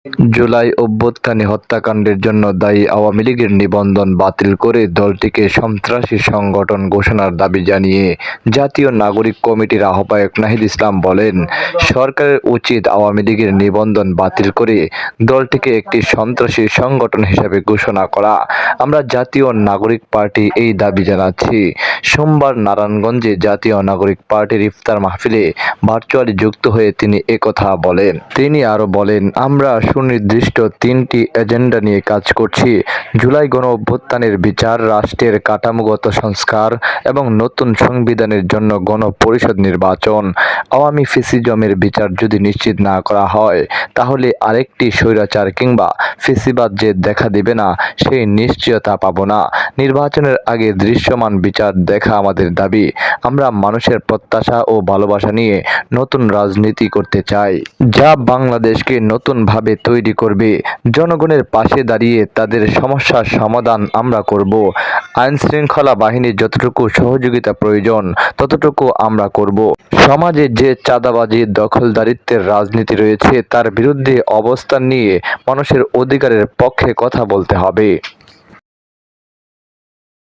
জুলাই অভ্যুত্থানে হত্যাকাণ্ডের জন্য দায়ী আওয়ামী লীগের নিবন্ধন বাতিল করে দলটিকে সন্ত্রাসী সংগঠন ঘোষণার দাবি জানিয়ে জাতীয় নাগরিক কমিটির আহ্বায়ক নাহিদ ইসলাম বলেন, সরকারের উচিত আওয়ামী লীগের নিবন্ধন বাতিল করে দলটিকে একটি সন্ত্রাসী সংগঠন হিসেবে ঘোষণা করা। আমরা জাতীয় নাগরিক পার্টি এই দাবি জানাচ্ছি। সোমবার নারায়ণগঞ্জে জাতীয় নাগরিক পার্টির ইফতার মাহফিলে ভার্চুয়ালি যুক্ত হয়ে তিনি একথা বলেন। তিনি আরও বলেন, আমরা সুনির্দিষ্ট ৩টি এজেন্ডা নিয়ে কাজ করছি। জুলাই গণঅভ্যুত্থানের বিচার, রাষ্ট্রের কাঠামোগত সংস্কার এবং নতুন সংবিধানের জন্য গণপরিষদ নির্বাচন। আওয়ামী ফ্যাসিজমের বিচার যদি নিশ্চিত না করা হয়, তাহলে আরেকটি স্বৈরাচার কিংবা ফ্যাসিবাদ যে দেখা দেবে না, সেই নিশ্চয়তা পাব না। নির্বাচনের আগে দৃশ্যমান বিচার দেখা আমাদের দাবি। আমরা মানুষের প্রত্যাশা ও ভালোবাসা নিয়ে নতুন রাজনীতি করতে চাই, যা বাংলাদেশকে নতুনভাবে তৈরি করবে। জনগণের পাশে দাঁড়িয়ে তাদের সমস্যার সমাধান আমরা করব। আইনশৃঙ্খলা বাহিনীর যতটুকু সহযোগিতা প্রয়োজন ততটুকু আমরা করব। সমাজে যে চাঁদাবাজি, দখলদারিত্বের রাজনীতি রয়েছে তার বিরুদ্ধে অবস্থান নিয়ে মানুষের অধিকারের পক্ষে কথা বলতে হবে।